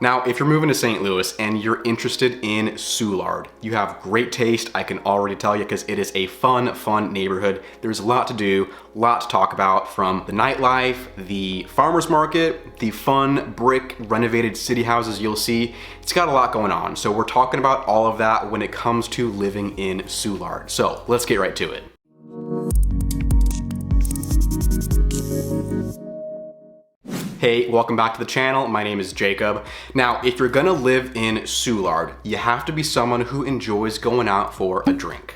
Now, if you're moving to St. Louis and you're interested in Soulard, you have great taste, I can already tell you, because it is a fun neighborhood. There's a lot to do, a lot to talk about, from the nightlife, the farmer's market, the fun brick renovated city houses you'll see. It's got a lot going on. So we're talking about all of that when it comes to living in Soulard. So let's get right to it. Hey, welcome back to the channel. My name is Jacob. Now, if you're gonna live in Soulard, you have to be someone who enjoys going out for a drink.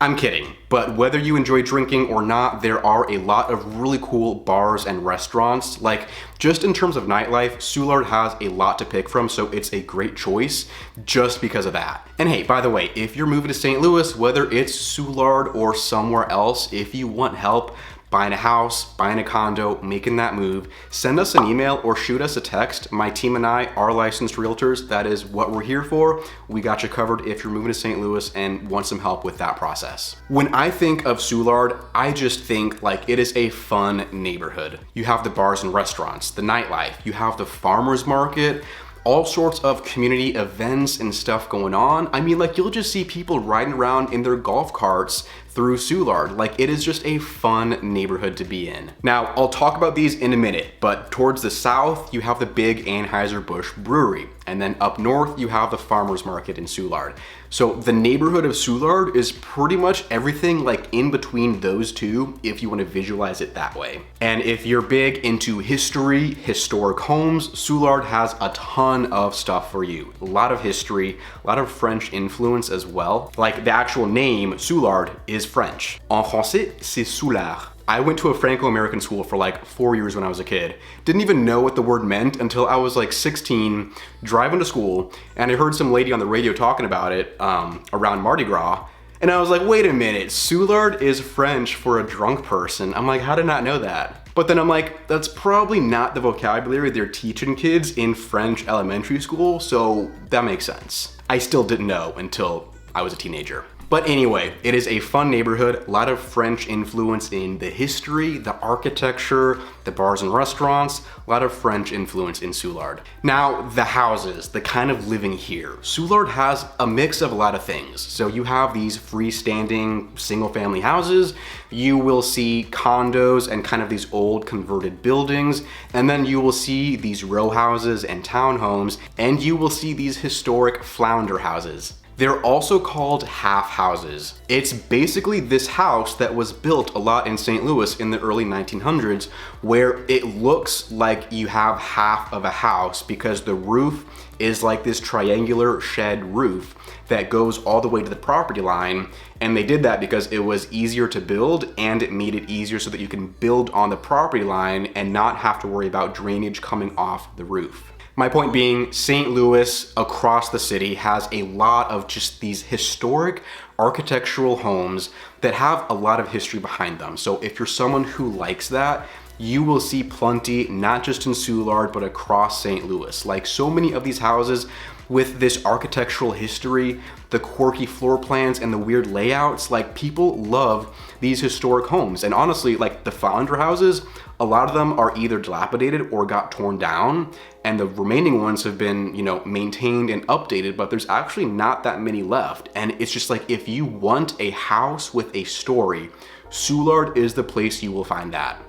I'm kidding, but whether you enjoy drinking or not, there are a lot of really cool bars and restaurants. Like, just in terms of nightlife, Soulard has a lot to pick from, so it's a great choice just because of that. And hey, by the way, if you're moving to St. Louis, whether it's Soulard or somewhere else, if you want help buying a house, buying a condo, making that move, send us an email or shoot us a text. My team and I are licensed realtors. That is what we're here for. We got you covered if you're moving to St. Louis and want some help with that process. When I think of Soulard, I just think like it is a fun neighborhood. You have the bars and restaurants, the nightlife, you have the farmer's market, all sorts of community events and stuff going on. I mean, like, you'll just see people riding around in their golf carts through Soulard. Like, it is just a fun neighborhood to be in. Now, I'll talk about these in a minute, but towards the south, you have the big Anheuser Busch brewery. And then up north, you have the farmer's market in Soulard. So the neighborhood of Soulard is pretty much everything like in between those two, if you want to visualize it that way. And if you're big into history, historic homes, Soulard has a ton of stuff for you. A lot of history, a lot of French influence as well. Like, the actual name Soulard is French. En français, c'est Soulard. I went to a Franco-American school for like 4 years when I was a kid. Didn't even know what the word meant until I was like 16, driving to school, and I heard some lady on the radio talking about it around Mardi Gras. And I was like, wait a minute, Soulard is French for a drunk person. I'm like, how did I not know that? But then I'm like, that's probably not the vocabulary they're teaching kids in French elementary school, so that makes sense. I still didn't know until I was a teenager. But anyway, it is a fun neighborhood, a lot of French influence in the history, the architecture, the bars and restaurants, a lot of French influence in Soulard. Now, the houses, the kind of living here. Soulard has a mix of a lot of things. So you have these freestanding single family houses, you will see condos and kind of these old converted buildings, and then you will see these row houses and townhomes, and you will see these historic flounder houses. They're also called half houses. It's basically this house that was built a lot in St. Louis in the early 1900s, where it looks like you have half of a house because the roof is like this triangular shed roof that goes all the way to the property line. And they did that because it was easier to build, and it made it easier so that you can build on the property line and not have to worry about drainage coming off the roof. My point being, St. Louis across the city has a lot of just these historic architectural homes that have a lot of history behind them. So if you're someone who likes that, you will see plenty, not just in Soulard, but across St. Louis. Like, so many of these houses with this architectural history, the quirky floor plans and the weird layouts, like, people love these historic homes. And honestly, like, the flounder houses, a lot of them are either dilapidated or got torn down, and the remaining ones have been, you know, maintained and updated, but there's actually not that many left. And it's just like, if you want a house with a story, Soulard is the place you will find that.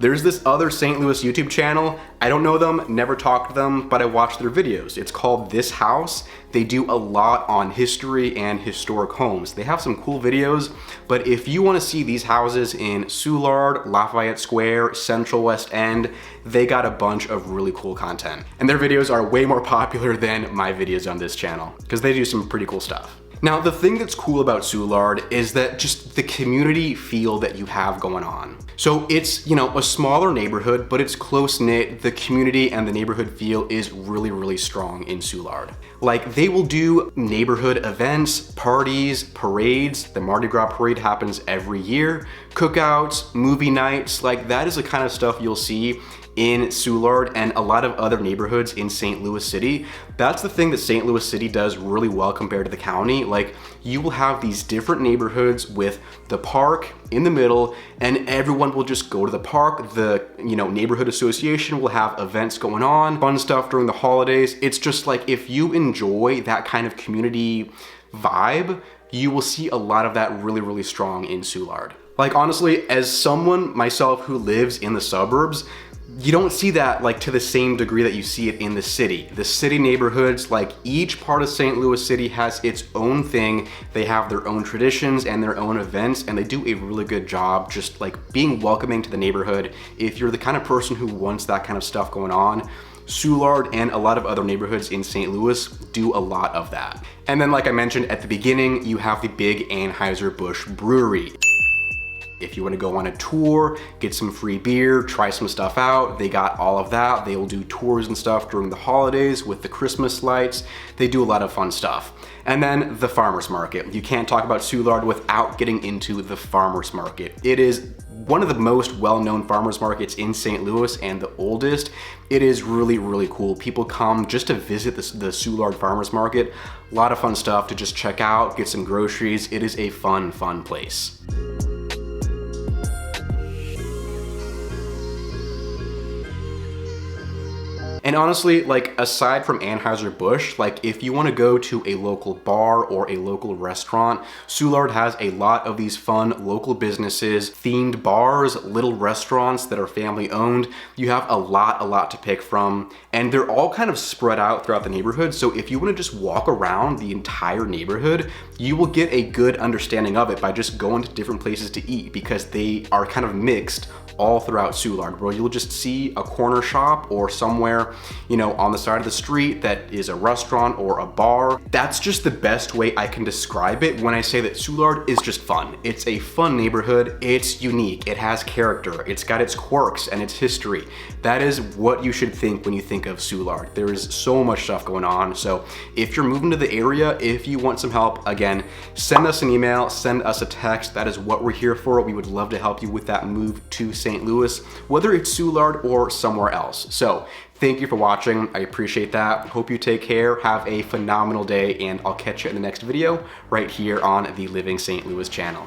There's this other St. Louis YouTube channel. I don't know them, never talked to them, but I watch their videos. It's called This House. They do a lot on history and historic homes. They have some cool videos, but if you want to see these houses in Soulard, Lafayette Square, Central West End, they got a bunch of really cool content. And their videos are way more popular than my videos on this channel, because they do some pretty cool stuff. Now, the thing that's cool about Soulard is that just the community feel that you have going on. So it's, you know, a smaller neighborhood, but it's close-knit. The community and the neighborhood feel is really strong in Soulard. Like, they will do neighborhood events, parties, parades. The Mardi Gras parade happens every year. Cookouts, movie nights, like, that is the kind of stuff you'll see in Soulard and a lot of other neighborhoods in St. Louis City. That's the thing that St. Louis City does really well compared to the county. Like, you will have these different neighborhoods with the park in the middle, and everyone will just go to the park. The, neighborhood association will have events going on, fun stuff during the holidays. It's just like, if you enjoy that kind of community vibe, you will see a lot of that really, really strong in Soulard. Like, honestly, as someone myself who lives in the suburbs, you don't see that like to the same degree that you see it in the city. The city neighborhoods, like each part of St. Louis City has its own thing. They have their own traditions and their own events, and they do a really good job just like being welcoming to the neighborhood. If you're the kind of person who wants that kind of stuff going on, Soulard and a lot of other neighborhoods in St. Louis do a lot of that. And then, like I mentioned at the beginning, you have the big Anheuser Busch brewery. If you want to go on a tour, get some free beer, try some stuff out, they got all of that. They will do tours and stuff during the holidays with the Christmas lights. They do a lot of fun stuff. And then the farmers market. You can't talk about Soulard without getting into the farmers market. It is one of the most well-known farmers markets in St. Louis and the oldest. It is really, really cool. People come just to visit the Soulard farmers market. A lot of fun stuff to just check out, get some groceries. It is a fun, fun place. And honestly, like, aside from Anheuser Busch, like, if you want to go to a local bar or a local restaurant, Soulard has a lot of these fun local businesses, themed bars, little restaurants that are family owned. You have a lot to pick from, and they're all kind of spread out throughout the neighborhood. So if you want to just walk around the entire neighborhood, you will get a good understanding of it by just going to different places to eat, because they are kind of mixed all throughout Soulard, where you'll just see a corner shop or somewhere, on the side of the street that is a restaurant or a bar. That's just the best way I can describe it when I say that Soulard is just fun. It's a fun neighborhood. It's unique. It has character. It's got its quirks and its history. That is what you should think when you think of Soulard. There is so much stuff going on. So if you're moving to the area, if you want some help, again, send us an email, send us a text. That is what we're here for. We would love to help you with that move to St. Louis, whether it's Soulard or somewhere else. So thank you for watching. I appreciate that. Hope you take care. Have a phenomenal day, and I'll catch you in the next video right here on the Living St. Louis channel.